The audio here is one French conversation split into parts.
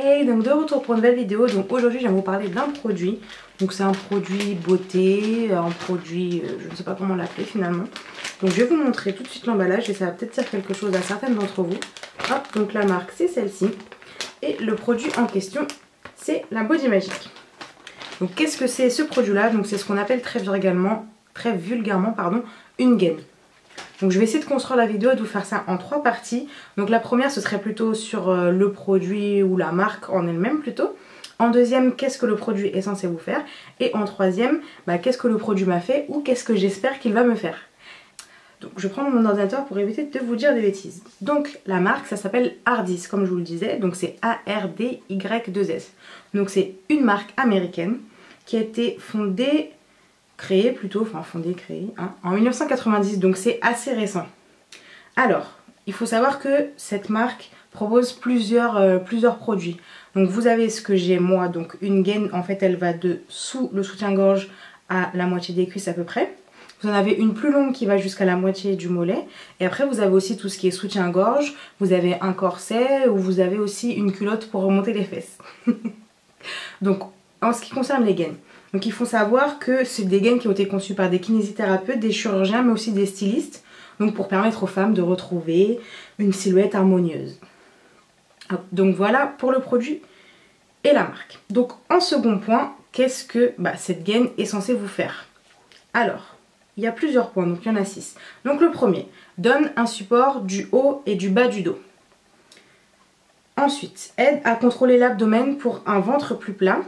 Hey, donc de retour pour une nouvelle vidéo. Donc aujourd'hui je viens vous parler d'un produit. Donc c'est un produit beauté, un produit, je ne sais pas comment l'appeler finalement. Donc je vais vous montrer tout de suite l'emballage et ça va peut-être dire quelque chose à certaines d'entre vous. Hop, donc la marque c'est celle-ci. Et le produit en question c'est la Body Magic. Donc qu'est-ce que c'est ce produit là? Donc c'est ce qu'on appelle très vulgairement une gaine. Donc je vais essayer de construire la vidéo et de vous faire ça en 3 parties. Donc la première ce serait plutôt sur le produit ou la marque en elle-même plutôt. En deuxième, qu'est-ce que le produit est censé vous faire. Et en troisième, qu'est-ce que le produit m'a fait ou qu'est-ce que j'espère qu'il va me faire. Donc je prends mon ordinateur pour éviter de vous dire des bêtises. Donc la marque ça s'appelle Hardys comme je vous le disais. Donc c'est A-R-D-Y-2-S. Donc c'est une marque américaine qui a été créée en 1990, donc c'est assez récent. Alors, il faut savoir que cette marque propose plusieurs produits. Donc vous avez ce que j'ai moi, donc une gaine, en fait elle va de sous le soutien-gorge à la moitié des cuisses à peu près. Vous en avez une plus longue qui va jusqu'à la moitié du mollet. Et après vous avez aussi tout ce qui est soutien-gorge, vous avez un corset ou vous avez aussi une culotte pour remonter les fesses. Donc en ce qui concerne les gaines. Donc il faut savoir que c'est des gaines qui ont été conçues par des kinésithérapeutes, des chirurgiens mais aussi des stylistes. Donc pour permettre aux femmes de retrouver une silhouette harmonieuse. Donc voilà pour le produit et la marque. Donc en second point, qu'est-ce que cette gaine est censée vous faire? Alors, il y a plusieurs points, donc il y en a 6. Donc le premier, donne un support du haut et du bas du dos. Ensuite, aide à contrôler l'abdomen pour un ventre plus plat.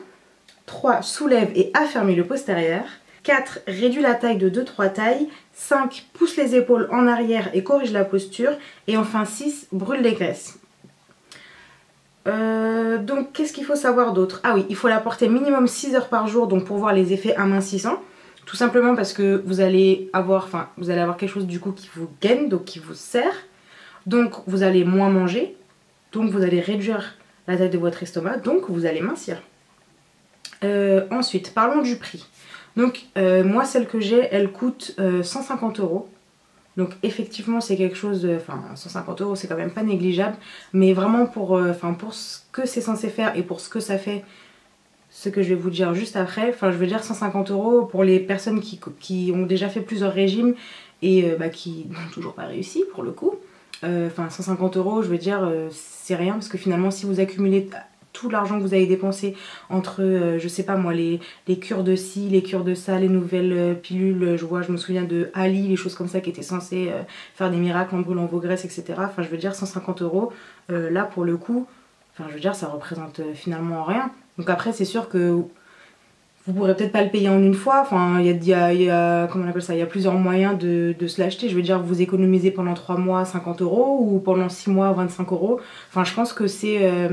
3. Soulève et affermit le postérieur. 4. Réduit la taille de 2-3 tailles. 5. Pousse les épaules en arrière et corrige la posture. Et enfin 6. Brûle les graisses. Donc qu'est-ce qu'il faut savoir d'autre? Ah oui, il faut la porter minimum 6 heures par jour donc pour voir les effets amincissants. Tout simplement parce que vous allez avoir quelque chose du coup qui vous gaine, donc qui vous serre. Donc vous allez moins manger. Donc vous allez réduire la taille de votre estomac. Donc vous allez mincir. Ensuite, parlons du prix. Donc moi celle que j'ai, elle coûte 150 €. Donc effectivement c'est quelque chose de... 150 € c'est quand même pas négligeable. Mais vraiment pour ce que c'est censé faire et pour ce que ça fait, ce que je vais vous dire juste après. Je veux dire 150 € pour les personnes qui ont déjà fait plusieurs régimes et qui n'ont toujours pas réussi pour le coup. 150 €, je veux dire c'est rien parce que finalement si vous accumulez tout l'argent que vous avez dépensé entre, je sais pas moi, les cures de ci, les cures de ça, les nouvelles pilules, je me souviens de Ali, les choses comme ça qui étaient censées faire des miracles en brûlant vos graisses, etc. Je veux dire 150 €, là pour le coup, je veux dire ça représente finalement rien. Donc après c'est sûr que vous pourrez peut-être pas le payer en une fois, il y a comment on appelle ça, il y a plusieurs moyens de se l'acheter. Je veux dire vous économisez pendant 3 mois 50 € ou pendant 6 mois 25 €. Je pense que c'est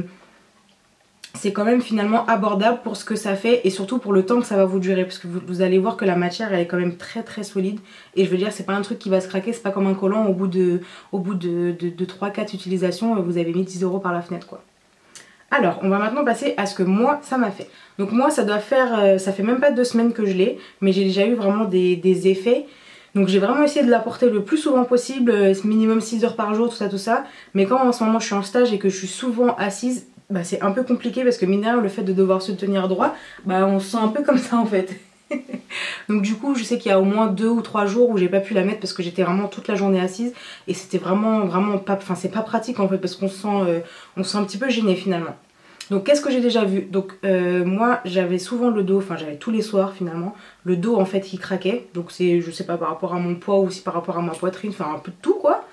quand même finalement abordable pour ce que ça fait et surtout pour le temps que ça va vous durer parce que vous allez voir que la matière elle est quand même très très solide et je veux dire c'est pas un truc qui va se craquer, c'est pas comme un collant au bout de 3-4 utilisations vous avez mis 10 € par la fenêtre quoi. Alors on va maintenant passer à ce que moi ça m'a fait. Donc moi ça fait même pas 2 semaines que je l'ai mais j'ai déjà eu vraiment des effets. Donc j'ai vraiment essayé de la porter le plus souvent possible, minimum 6 heures par jour, tout ça. Mais quand en ce moment je suis en stage et que je suis souvent assise, c'est un peu compliqué parce que mine de rien, le fait de devoir se tenir droit, on se sent un peu comme ça en fait. Donc du coup je sais qu'il y a au moins 2 ou 3 jours où j'ai pas pu la mettre parce que j'étais vraiment toute la journée assise et c'était vraiment pas, c'est pas pratique en fait parce qu'on se sent un petit peu gêné finalement. Donc qu'est-ce que j'ai déjà vu? Donc moi j'avais souvent le dos, j'avais tous les soirs finalement, le dos en fait qui craquait. Donc c'est, je sais pas, par rapport à mon poids ou aussi par rapport à ma poitrine, un peu de tout quoi.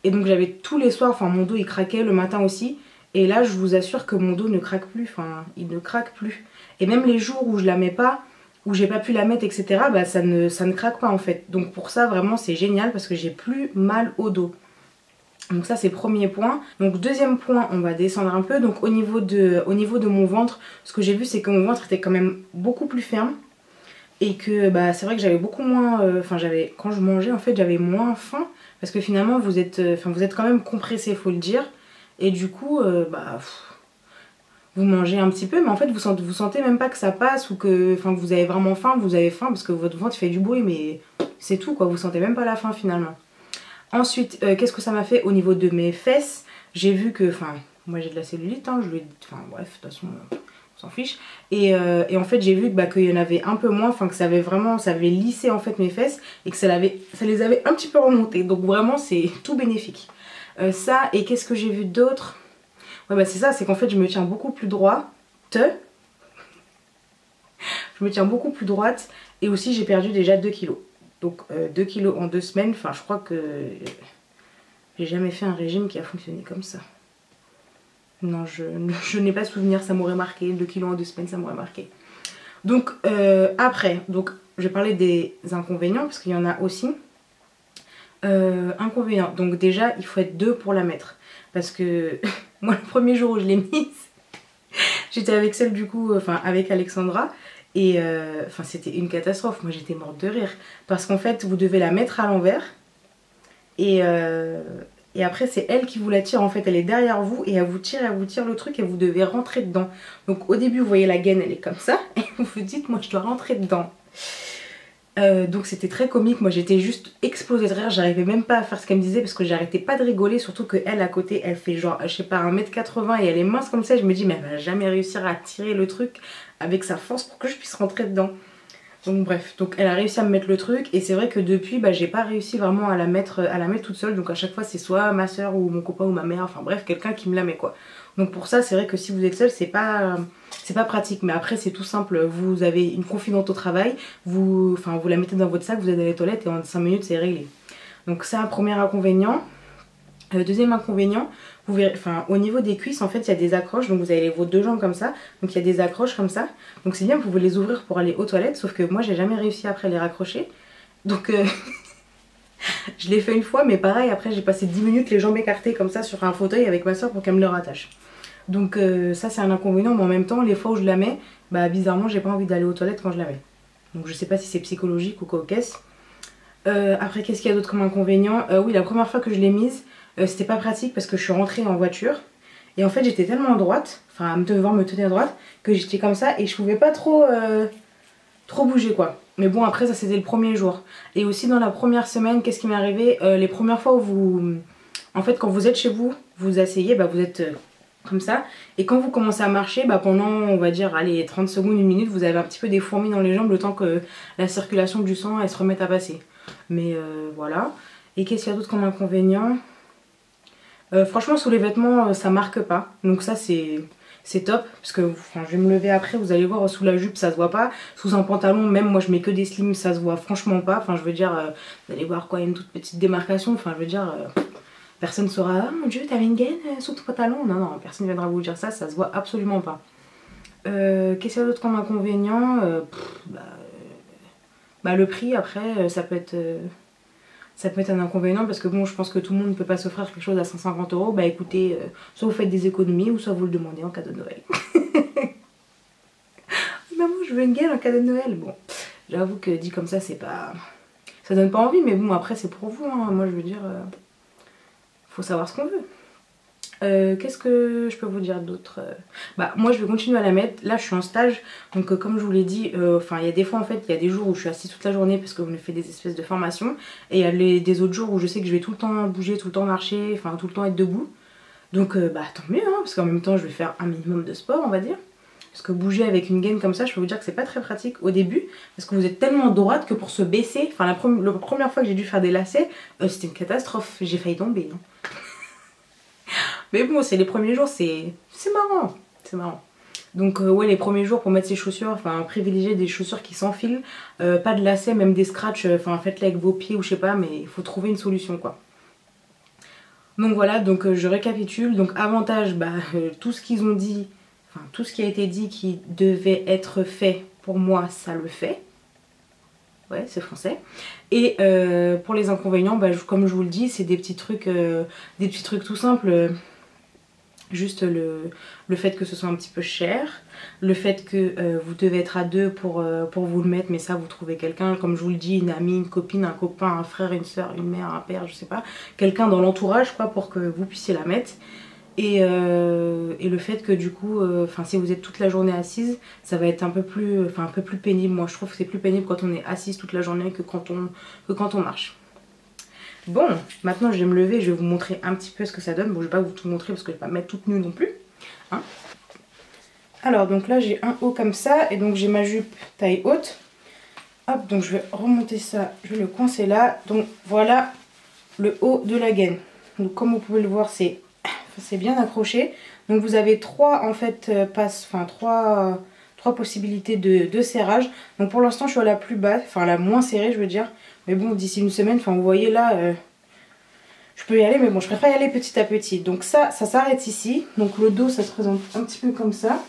Et donc j'avais tous les soirs, mon dos il craquait, le matin aussi. Et là je vous assure que mon dos ne craque plus, il ne craque plus. Et même les jours où je la mets pas, où j'ai pas pu la mettre etc, ça ne craque pas en fait. Donc pour ça vraiment c'est génial parce que j'ai plus mal au dos. Donc ça c'est premier point. Donc deuxième point, on va descendre un peu. Donc au niveau de mon ventre, ce que j'ai vu c'est que mon ventre était quand même beaucoup plus ferme. Et que c'est vrai que j'avais beaucoup moins, quand je mangeais en fait j'avais moins faim. Parce que finalement vous êtes quand même compressé faut le dire. Et du coup vous mangez un petit peu mais en fait vous sentez même pas que ça passe ou que vous avez vraiment faim, vous avez faim parce que votre ventre fait du bruit mais c'est tout quoi, vous sentez même pas la faim finalement. Ensuite, qu'est-ce que ça m'a fait au niveau de mes fesses? J'ai vu que, moi j'ai de la cellulite, hein, je lui ai dit, enfin bref, de toute façon on s'en fiche. Et en fait j'ai vu qu'il y en avait un peu moins, enfin que ça avait vraiment, ça avait lissé en fait mes fesses et que ça les avait un petit peu remontées. Donc vraiment c'est tout bénéfique. Ça, et qu'est-ce que j'ai vu d'autre? Ouais bah c'est ça, c'est qu'en fait je me tiens beaucoup plus droite. Je me tiens beaucoup plus droite et aussi j'ai perdu déjà 2 kilos. Donc 2 kilos en 2 semaines, enfin je crois que j'ai jamais fait un régime qui a fonctionné comme ça. Non, je n'ai pas souvenir, ça m'aurait marqué, 2 kilos en 2 semaines ça m'aurait marqué. Donc après, donc je vais parler des inconvénients parce qu'il y en a aussi. Inconvénients, donc déjà il faut être 2 pour la mettre. Parce que moi le premier jour où je l'ai mise, j'étais avec celle du coup, enfin avec Alexandra. Et enfin c'était une catastrophe, moi j'étais morte de rire. Parce qu'en fait vous devez la mettre à l'envers. Et après c'est elle qui vous la tire, en fait elle est derrière vous. Et elle vous tire le truc et vous devez rentrer dedans. Donc au début vous voyez la gaine elle est comme ça. Et vous vous dites moi je dois rentrer dedans. Donc c'était très comique, moi j'étais juste explosée de rire, j'arrivais même pas à faire ce qu'elle me disait parce que j'arrêtais pas de rigoler, surtout que elle à côté elle fait genre je sais pas 1m80 et elle est mince comme ça, je me dis mais elle va jamais réussir à tirer le truc avec sa force pour que je puisse rentrer dedans. Donc bref, donc elle a réussi à me mettre le truc et c'est vrai que depuis bah, j'ai pas réussi vraiment à la mettre toute seule, donc à chaque fois c'est soit ma soeur ou mon copain ou ma mère, enfin bref quelqu'un qui me la met quoi. Donc pour ça c'est vrai que si vous êtes seule c'est pas pratique, mais après c'est tout simple, vous avez une confidente au travail, vous la mettez dans votre sac, vous êtes dans les toilettes et en 5 minutes c'est réglé. Donc c'est un premier inconvénient. Deuxième inconvénient, vous verrez, au niveau des cuisses en fait il y a des accroches, donc vous avez vos 2 jambes comme ça, donc il y a des accroches comme ça, donc c'est bien, vous pouvez les ouvrir pour aller aux toilettes, sauf que moi j'ai jamais réussi après à les raccrocher, donc je l'ai fait une fois, mais pareil après j'ai passé 10 minutes les jambes écartées comme ça sur un fauteuil avec ma soeur pour qu'elle me le rattache. Donc ça c'est un inconvénient, mais en même temps les fois où je la mets, bah bizarrement j'ai pas envie d'aller aux toilettes quand je la mets. Donc je sais pas si c'est psychologique ou quoi qu'est-ce. Après qu'est-ce qu'il y a d'autre comme inconvénient? Oui, la première fois que je l'ai mise, c'était pas pratique parce que je suis rentrée en voiture. Et en fait j'étais tellement droite, enfin à devoir me tenir droite, que j'étais comme ça et je pouvais pas trop bouger quoi. Mais bon après ça c'était le premier jour. Et aussi dans la première semaine, qu'est-ce qui m'est arrivé? Les premières fois où vous... En fait quand vous êtes chez vous, vous asseyez, bah vous êtes... comme ça, et quand vous commencez à marcher, bah pendant on va dire allez 30 secondes, 1 minute, vous avez un petit peu des fourmis dans les jambes le temps que la circulation du sang elle se remette à passer. Mais voilà. Et qu'est-ce qu'il y a d'autre comme inconvénient? Franchement sous les vêtements ça marque pas, donc ça c'est top, parce que je vais me lever après, vous allez voir sous la jupe ça se voit pas, sous un pantalon même moi je mets que des slims, ça se voit franchement pas, enfin je veux dire vous allez voir quoi, une toute petite démarcation, enfin je veux dire personne ne saura ah mon dieu t'avais une gaine sous ton pantalon, non non personne ne viendra vous dire ça, ça se voit absolument pas. Qu'est-ce qu'il y a d'autre comme inconvénient? Le prix après ça peut être un inconvénient parce que bon je pense que tout le monde ne peut pas s'offrir quelque chose à 150 €. Bah écoutez, soit vous faites des économies ou soit vous le demandez en cadeau de Noël. Maman je veux une gaine en cadeau de Noël. Bon j'avoue que dit comme ça c'est pas... ça donne pas envie, mais bon après c'est pour vous hein. Moi je veux dire faut savoir ce qu'on veut. Qu'est-ce que je peux vous dire d'autre? Bah moi je vais continuer à la mettre, là je suis en stage donc comme je vous l'ai dit, il y a des fois en fait il y a des jours où je suis assise toute la journée parce que je fais des espèces de formations, et il y a des autres jours où je sais que je vais tout le temps bouger, tout le temps marcher, enfin tout le temps être debout, donc bah tant mieux hein, parce qu'en même temps je vais faire un minimum de sport on va dire, parce que bouger avec une gaine comme ça je peux vous dire que c'est pas très pratique au début parce que vous êtes tellement droite que pour se baisser, enfin la première fois que j'ai dû faire des lacets c'était une catastrophe, j'ai failli tomber hein. Mais bon c'est les premiers jours, c'est marrant, c'est marrant. Donc ouais les premiers jours pour mettre ses chaussures, privilégier des chaussures qui s'enfilent, pas de lacets, même des scratchs, faites-les avec vos pieds ou je sais pas, mais il faut trouver une solution quoi. Donc voilà, donc je récapitule, donc avantage, tout ce qu'ils ont dit, tout ce qui a été dit qui devait être fait, pour moi ça le fait. Ouais c'est français. Et pour les inconvénients, comme je vous le dis, c'est des petits trucs tout simples. Juste le fait que ce soit un petit peu cher, le fait que vous devez être à 2 pour vous le mettre, mais ça vous trouvez quelqu'un, comme je vous le dis, une amie, une copine, un copain, un frère, une soeur, une mère, un père, je sais pas, quelqu'un dans l'entourage quoi pour que vous puissiez la mettre. Et le fait que du coup, si vous êtes toute la journée assise, ça va être un peu plus pénible. Moi je trouve que c'est plus pénible quand on est assise toute la journée que quand on marche. Bon, maintenant je vais me lever, je vais vous montrer un petit peu ce que ça donne. Bon, je vais pas vous tout montrer parce que je vais pas me mettre toute nue non plus. Hein. Alors, donc là j'ai un haut comme ça et donc j'ai ma jupe taille haute. Hop, donc je vais remonter ça, je vais le coincer là. Donc voilà le haut de la gaine. Donc comme vous pouvez le voir, c'est bien accroché. Donc vous avez trois en fait trois possibilités de serrage. Donc pour l'instant je suis à la plus basse, enfin la moins serrée je veux dire. Mais bon, d'ici une semaine, enfin vous voyez là, je peux y aller, mais bon je préfère y aller petit à petit. Donc ça s'arrête ici. Donc le dos ça se présente un petit peu comme ça.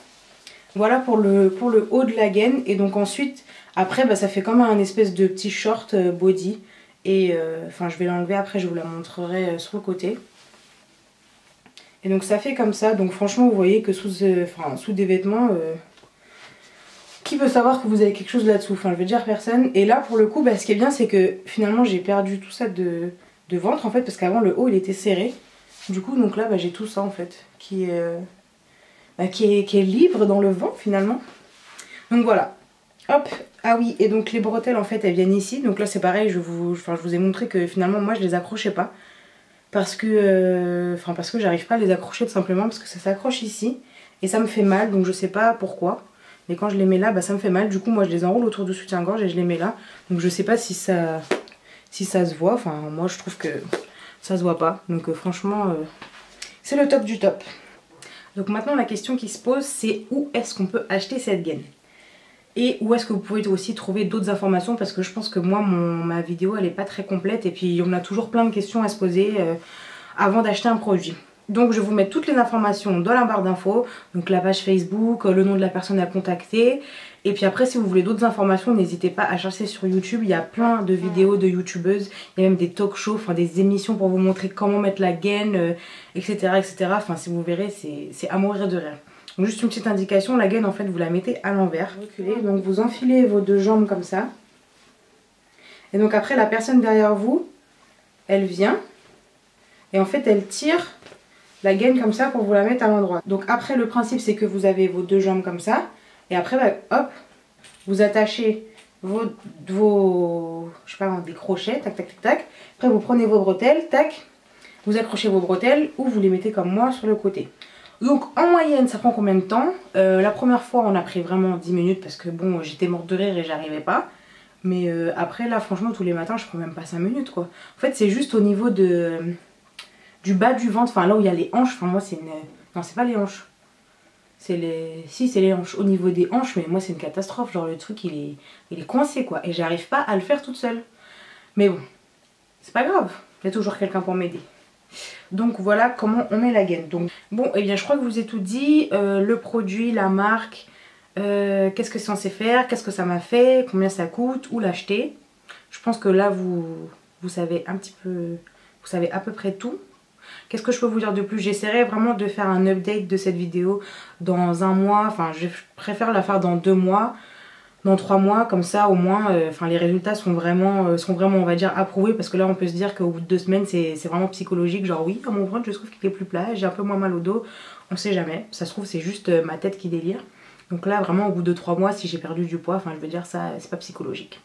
Voilà pour le haut de la gaine. Et donc ensuite, après bah, ça fait comme un espèce de petit short body. Et enfin je vais l'enlever après, je vous la montrerai sur le côté. Et donc ça fait comme ça. Donc franchement vous voyez que sous des vêtements, qui peut savoir que vous avez quelque chose là-dessous? Enfin je veux dire personne. Et là pour le coup bah, ce qui est bien c'est que finalement j'ai perdu tout ça de ventre en fait. Parce qu'avant le haut il était serré. Du coup donc là bah, j'ai tout ça en fait qui est libre dans le vent finalement. Donc voilà. Hop. Ah oui, et donc les bretelles en fait elles viennent ici. Donc là c'est pareil, je vous ai montré que finalement moi je les accrochais pas. Parce que j'arrive pas à les accrocher tout simplement parce que ça s'accroche ici. Et ça me fait mal, donc je sais pas pourquoi. Mais quand je les mets là, bah ça me fait mal. Du coup moi je les enroule autour du soutien-gorge et je les mets là. Donc je sais pas si ça se voit. Enfin moi je trouve que ça se voit pas. Donc franchement c'est le top du top. Donc maintenant la question qui se pose c'est où est-ce qu'on peut acheter cette gaine? Et où est-ce que vous pouvez aussi trouver d'autres informations, parce que je pense que moi ma vidéo elle est pas très complète et puis on a toujours plein de questions à se poser avant d'acheter un produit. Donc je vais vous mettre toutes les informations dans la barre d'infos, donc la page Facebook, le nom de la personne à contacter. Et puis après si vous voulez d'autres informations n'hésitez pas à chercher sur YouTube, il y a plein de vidéos de youtubeuses, il y a même des talk shows, enfin des émissions pour vous montrer comment mettre la gaine, etc., etc. Enfin si vous verrez c'est à mourir de rire. Donc juste une petite indication, la gaine en fait vous la mettez à l'envers. Donc vous enfilez vos deux jambes comme ça. Et donc après la personne derrière vous, elle vient. Et en fait elle tire la gaine comme ça pour vous la mettre à l'endroit. Donc après le principe c'est que vous avez vos deux jambes comme ça. Et après bah, hop, vous attachez je sais pas, des crochets, tac tac tac tac. Après vous prenez vos bretelles, tac. Vous accrochez vos bretelles ou vous les mettez comme moi sur le côté. Donc en moyenne ça prend combien de temps? La première fois on a pris vraiment 10 minutes parce que bon j'étais morte de rire et j'arrivais pas. Mais après là franchement tous les matins je prends même pas 5 minutes quoi. En fait c'est juste au niveau du bas du ventre, enfin là où il y a les hanches. Enfin moi c'est une... Non c'est pas les hanches. C'est les... Si c'est les hanches. Au niveau des hanches mais moi c'est une catastrophe. Genre le truc il est coincé quoi. Et j'arrive pas à le faire toute seule. Mais bon c'est pas grave. Il y a toujours quelqu'un pour m'aider. Donc voilà comment on met la gaine. Donc bon et bien je crois que je vous ai tout dit, le produit, la marque, qu'est-ce que c'est censé faire, qu'est-ce que ça m'a fait, combien ça coûte, où l'acheter. Je pense que là vous savez un petit peu, vous savez à peu près tout. Qu'est-ce que je peux vous dire de plus? J'essaierai vraiment de faire un update de cette vidéo dans un mois, enfin je préfère la faire dans 2 mois. Dans 3 mois, comme ça au moins les résultats sont vraiment on va dire approuvés, parce que là on peut se dire qu'au bout de 2 semaines c'est vraiment psychologique, genre oui mon ventre je trouve qu'il est plus plat, j'ai un peu moins mal au dos, on sait jamais, ça se trouve c'est juste ma tête qui délire. Donc là vraiment au bout de 3 mois si j'ai perdu du poids, enfin je veux dire ça c'est pas psychologique.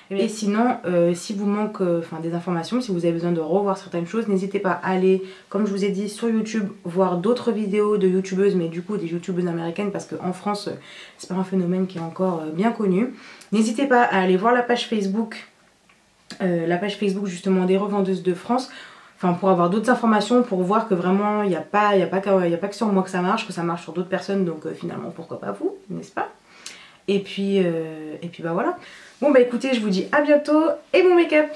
Et sinon, si vous manque des informations, si vous avez besoin de revoir certaines choses, n'hésitez pas à aller, comme je vous ai dit, sur YouTube, voir d'autres vidéos de youtubeuses, mais du coup des youtubeuses américaines, parce qu'en France, c'est pas un phénomène qui est encore bien connu. N'hésitez pas à aller voir la page Facebook justement des revendeuses de France, enfin pour avoir d'autres informations, pour voir que vraiment il n'y a pas que sur moi que ça marche sur d'autres personnes, donc finalement pourquoi pas vous, n'est-ce pas? Et puis bah voilà. Bon bah écoutez, je vous dis à bientôt et bon make-up!